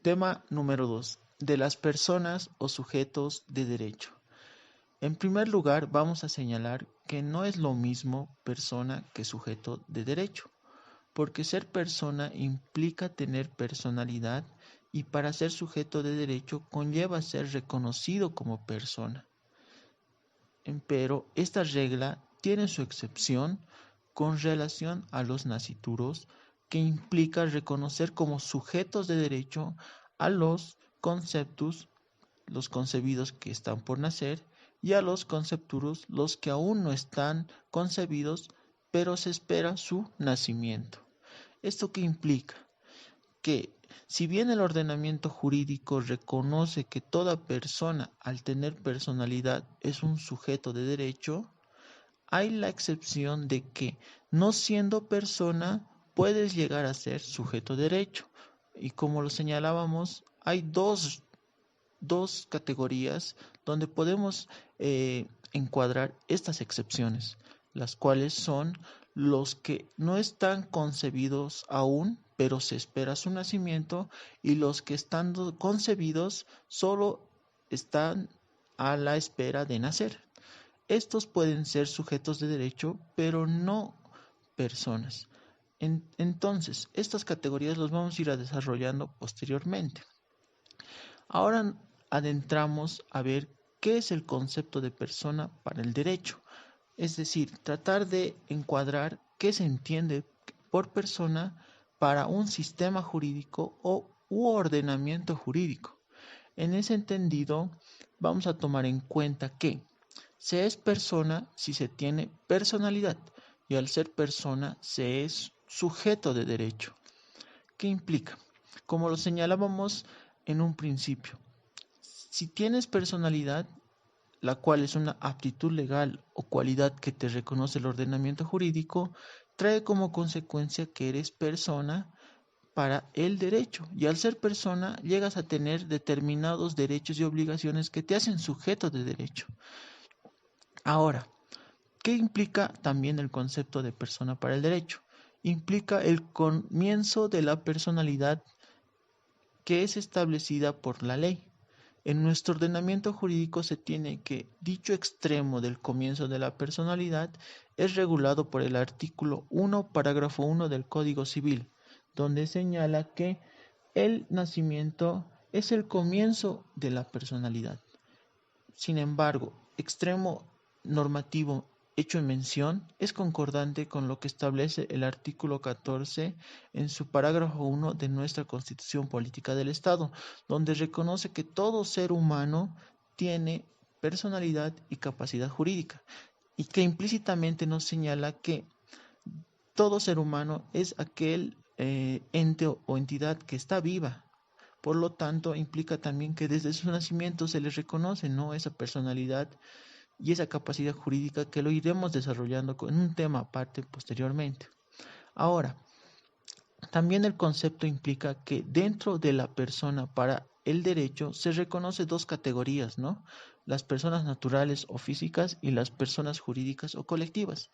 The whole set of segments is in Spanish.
Tema número 2. De las personas o sujetos de derecho. En primer lugar, vamos a señalar que no es lo mismo persona que sujeto de derecho, porque ser persona implica tener personalidad y para ser sujeto de derecho conlleva ser reconocido como persona. Pero esta regla tiene su excepción con relación a los nasciturus, que implica reconocer como sujetos de derecho a los conceptus, los concebidos que están por nacer, y a los concepturus, los que aún no están concebidos, pero se espera su nacimiento. ¿Esto qué implica? Que si bien el ordenamiento jurídico reconoce que toda persona al tener personalidad es un sujeto de derecho, hay la excepción de que no siendo persona puedes llegar a ser sujeto de derecho. Y como lo señalábamos, hay dos categorías donde podemos encuadrar estas excepciones, las cuales son los que no están concebidos aún, pero se espera su nacimiento, y los que estando concebidos solo están a la espera de nacer. Estos pueden ser sujetos de derecho, pero no personas. Entonces, estas categorías las vamos a ir desarrollando posteriormente. Ahora adentramos a ver qué es el concepto de persona para el derecho, es decir, tratar de encuadrar qué se entiende por persona para un sistema jurídico u ordenamiento jurídico. En ese entendido, vamos a tomar en cuenta que se es persona si se tiene personalidad y al ser persona se es sujeto de derecho. ¿Qué implica? Como lo señalábamos en un principio, si tienes personalidad, la cual es una aptitud legal o cualidad que te reconoce el ordenamiento jurídico, trae como consecuencia que eres persona para el derecho, y al ser persona llegas a tener determinados derechos y obligaciones que te hacen sujeto de derecho. Ahora, ¿qué implica también el concepto de persona para el derecho? Implica el comienzo de la personalidad que es establecida por la ley. En nuestro ordenamiento jurídico se tiene que dicho extremo del comienzo de la personalidad es regulado por el artículo 1, parágrafo 1 del Código Civil, donde señala que el nacimiento es el comienzo de la personalidad. Sin embargo, extremo normativo hecho en mención es concordante con lo que establece el artículo 14 en su parágrafo 1 de nuestra Constitución Política del Estado, donde reconoce que todo ser humano tiene personalidad y capacidad jurídica, y que implícitamente nos señala que todo ser humano es aquel ente o entidad que está viva. Por lo tanto, implica también que desde su nacimiento se les reconoce, ¿no?, esa personalidad y esa capacidad jurídica, que lo iremos desarrollando en un tema aparte posteriormente. Ahora, también el concepto implica que dentro de la persona para el derecho se reconoce dos categorías, ¿no? Las personas naturales o físicas y las personas jurídicas o colectivas.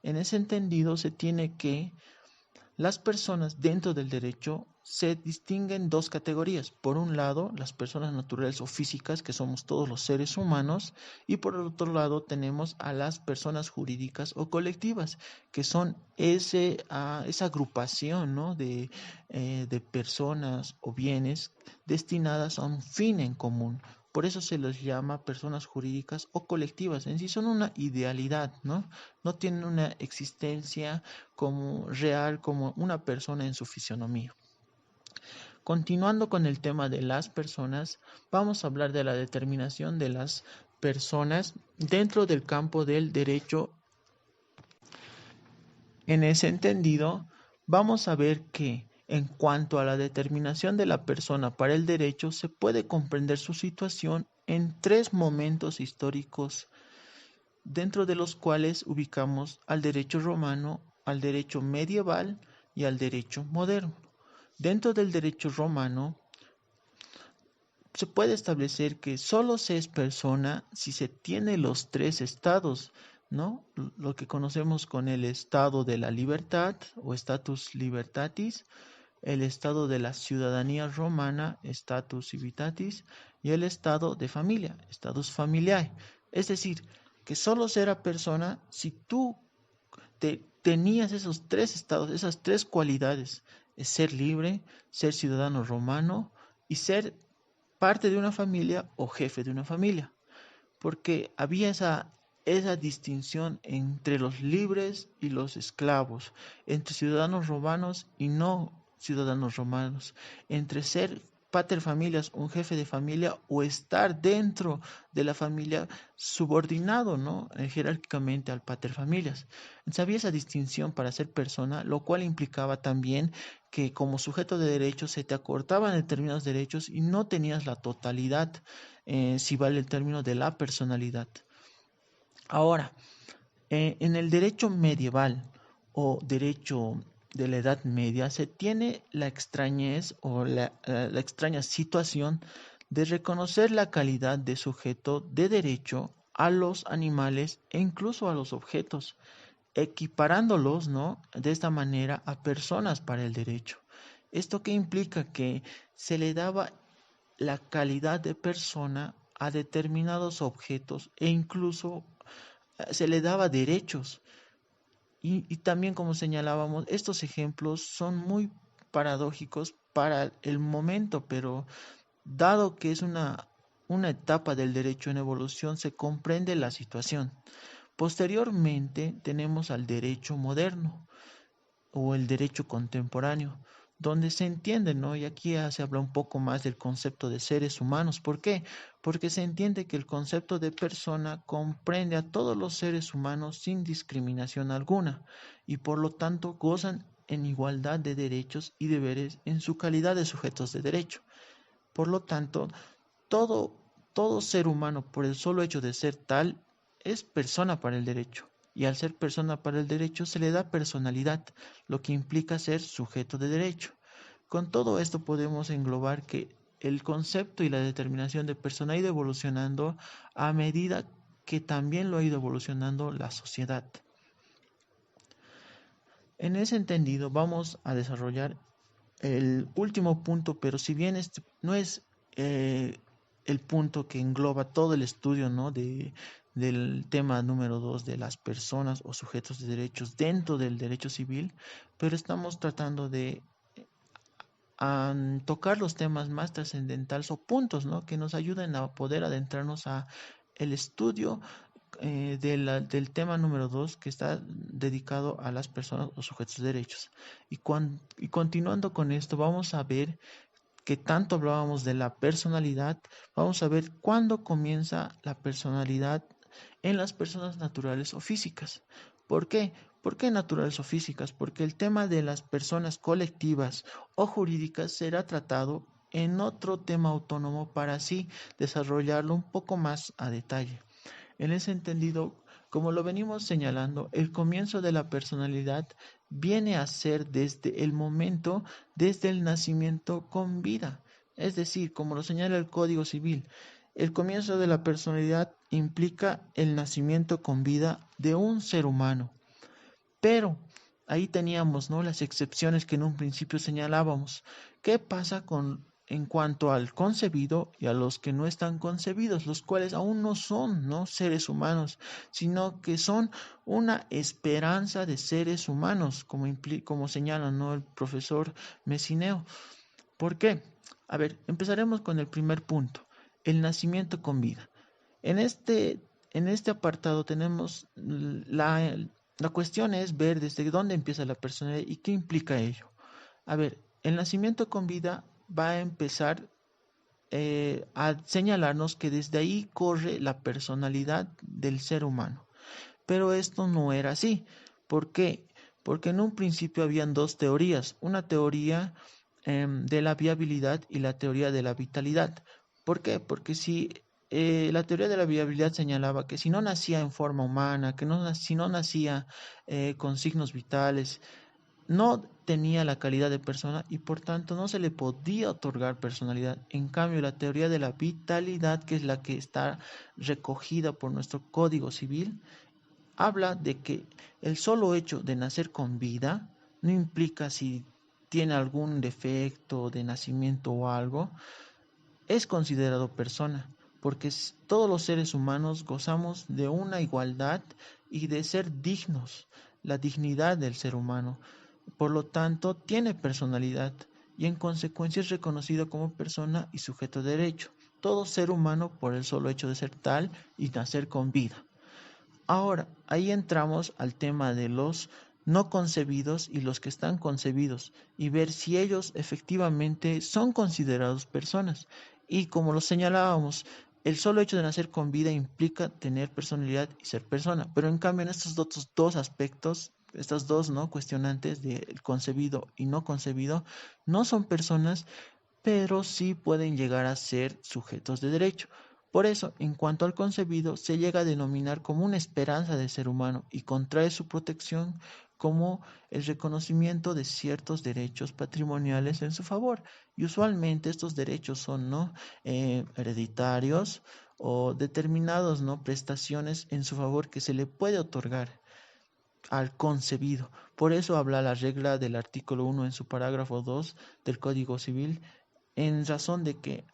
En ese entendido se tiene que las personas dentro del derecho se distinguen dos categorías. Por un lado, las personas naturales o físicas, que somos todos los seres humanos, y por el otro lado tenemos a las personas jurídicas o colectivas, que son esa agrupación, ¿no?, de personas o bienes destinadas a un fin en común. Por eso se les llama personas jurídicas o colectivas. En sí son una idealidad, ¿no? No tienen una existencia como real, como una persona en su fisionomía. Continuando con el tema de las personas, vamos a hablar de la determinación de las personas dentro del campo del derecho. En ese entendido, vamos a ver que en cuanto a la determinación de la persona para el derecho, se puede comprender su situación en tres momentos históricos, dentro de los cuales ubicamos al derecho romano, al derecho medieval y al derecho moderno. Dentro del derecho romano se puede establecer que solo se es persona si se tiene los tres estados, ¿no? Lo que conocemos con el estado de la libertad o status libertatis, el estado de la ciudadanía romana, status civitatis, y el estado de familia, status familiae. Es decir, que solo será persona si tú tenías esos tres estados, esas tres cualidades: ser libre, ser ciudadano romano y ser parte de una familia o jefe de una familia, porque había esa distinción entre los libres y los esclavos, entre ciudadanos romanos y no ciudadanos romanos, entre ser pater familias, un jefe de familia, o estar dentro de la familia subordinado, ¿no? Jerárquicamente al pater familias. Entonces había esa distinción para ser persona, lo cual implicaba también que como sujeto de derechos se te acortaban determinados derechos y no tenías la totalidad, si vale el término, de la personalidad. Ahora, en el derecho medieval o derecho de la Edad Media se tiene la extrañez o la extraña situación de reconocer la calidad de sujeto de derecho a los animales e incluso a los objetos, equiparándolos, ¿no? De esta manera a personas para el derecho. ¿Esto qué implica? Que se le daba la calidad de persona a determinados objetos e incluso se le daba derechos. Y también, como señalábamos, estos ejemplos son muy paradójicos para el momento, pero dado que es una etapa del derecho en evolución, se comprende la situación. Posteriormente tenemos al derecho moderno o el derecho contemporáneo, donde se entiende, ¿no? Y aquí ya se habla un poco más del concepto de seres humanos. ¿Por qué? Porque se entiende que el concepto de persona comprende a todos los seres humanos sin discriminación alguna y por lo tanto gozan en igualdad de derechos y deberes en su calidad de sujetos de derecho. Por lo tanto, todo, todo ser humano, por el solo hecho de ser tal, es persona para el derecho. Y al ser persona para el derecho se le da personalidad, lo que implica ser sujeto de derecho. Con todo esto podemos englobar que el concepto y la determinación de persona ha ido evolucionando a medida que también lo ha ido evolucionando la sociedad. En ese entendido vamos a desarrollar el último punto, pero si bien este no es eh, el punto que engloba todo el estudio, ¿no? Del tema número 2 de las personas o sujetos de derechos dentro del derecho civil, pero estamos tratando de tocar los temas más trascendentales o puntos, ¿no? Que nos ayuden a poder adentrarnos a el estudio del tema número 2 que está dedicado a las personas o sujetos de derechos. Y continuando con esto, vamos a ver que tanto hablábamos de la personalidad, vamos a ver cuándo comienza la personalidad en las personas naturales o físicas. ¿Por qué? ¿Por qué naturales o físicas? Porque el tema de las personas colectivas o jurídicas será tratado en otro tema autónomo para así desarrollarlo un poco más a detalle. En ese entendido, como lo venimos señalando, el comienzo de la personalidad viene a ser desde el momento, desde el nacimiento con vida. Es decir, como lo señala el Código Civil, el comienzo de la personalidad implica el nacimiento con vida de un ser humano. Pero ahí teníamos, ¿no?, las excepciones que en un principio señalábamos. ¿Qué pasa con en cuanto al concebido y a los que no están concebidos, los cuales aún no son, ¿no?, seres humanos, sino que son una esperanza de seres humanos, como señala, ¿no?, el profesor Messineo? ¿Por qué? A ver, empezaremos con el primer punto, el nacimiento con vida. En este apartado tenemos la cuestión es ver desde dónde empieza la personalidad y qué implica ello. A ver, el nacimiento con vida va a empezar a señalarnos que desde ahí corre la personalidad del ser humano. Pero esto no era así. ¿Por qué? Porque en un principio habían dos teorías, una teoría de la viabilidad y la teoría de la vitalidad. ¿Por qué? Porque si la teoría de la viabilidad señalaba que si no nacía en forma humana, si no nacía con signos vitales, no tenía la calidad de persona y por tanto no se le podía otorgar personalidad. En cambio, la teoría de la vitalidad, que es la que está recogida por nuestro Código Civil, habla de que el solo hecho de nacer con vida no implica si tiene algún defecto de nacimiento o algo, es considerado persona, porque todos los seres humanos gozamos de una igualdad y de ser dignos, la dignidad del ser humano. Por lo tanto, tiene personalidad y en consecuencia es reconocido como persona y sujeto de derecho. Todo ser humano por el solo hecho de ser tal y nacer con vida. Ahora, ahí entramos al tema de los no concebidos y los que están concebidos y ver si ellos efectivamente son considerados personas. Y como lo señalábamos, el solo hecho de nacer con vida implica tener personalidad y ser persona. Pero en cambio, en estos dos aspectos, estas dos, ¿no?, cuestionantes del concebido y no concebido, no son personas, pero sí pueden llegar a ser sujetos de derecho. Por eso, en cuanto al concebido, se llega a denominar como una esperanza del ser humano y contrae su protección como el reconocimiento de ciertos derechos patrimoniales en su favor. Y usualmente estos derechos son, ¿no?, hereditarios o determinados, ¿no?, prestaciones en su favor que se le puede otorgar al concebido. Por eso habla la regla del artículo 1 en su parágrafo 2 del Código Civil, en razón de que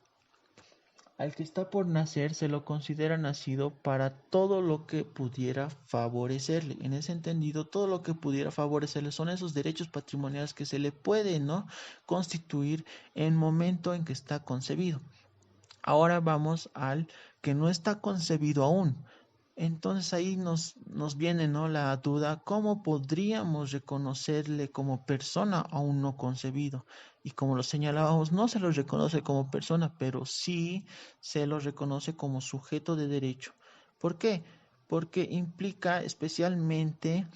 al que está por nacer se lo considera nacido para todo lo que pudiera favorecerle. En ese entendido, todo lo que pudiera favorecerle son esos derechos patrimoniales que se le pueden, ¿no?, constituir en momento en que está concebido. Ahora vamos al que no está concebido aún. Entonces ahí nos viene, ¿no?, la duda, ¿cómo podríamos reconocerle como persona aún no concebido? Y como lo señalábamos, no se lo reconoce como persona, pero sí se lo reconoce como sujeto de derecho. ¿Por qué? Porque implica especialmente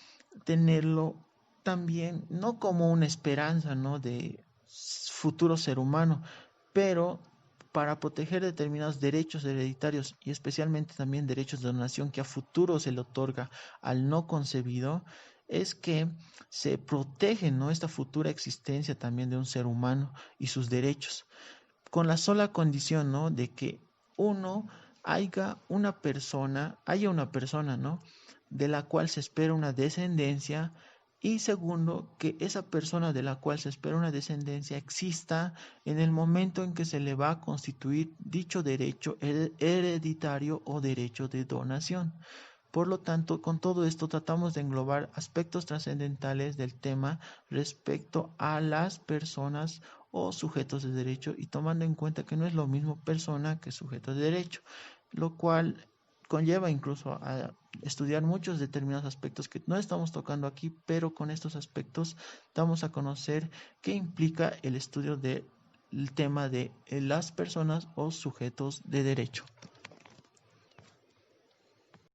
tenerlo también, no como una esperanza, ¿no?, de futuro ser humano, pero para proteger determinados derechos hereditarios y especialmente también derechos de donación que a futuro se le otorga al no concebido, es que se protege, ¿no?, esta futura existencia también de un ser humano y sus derechos, con la sola condición, ¿no?, de que uno haya una persona, ¿no?, de la cual se espera una descendencia, y segundo, que esa persona de la cual se espera una descendencia exista en el momento en que se le va a constituir dicho derecho hereditario o derecho de donación. Por lo tanto, con todo esto tratamos de englobar aspectos trascendentales del tema respecto a las personas o sujetos de derecho, y tomando en cuenta que no es lo mismo persona que sujeto de derecho, lo cual conlleva incluso a estudiar muchos determinados aspectos que no estamos tocando aquí, pero con estos aspectos damos a conocer qué implica el estudio del tema de las personas o sujetos de derecho.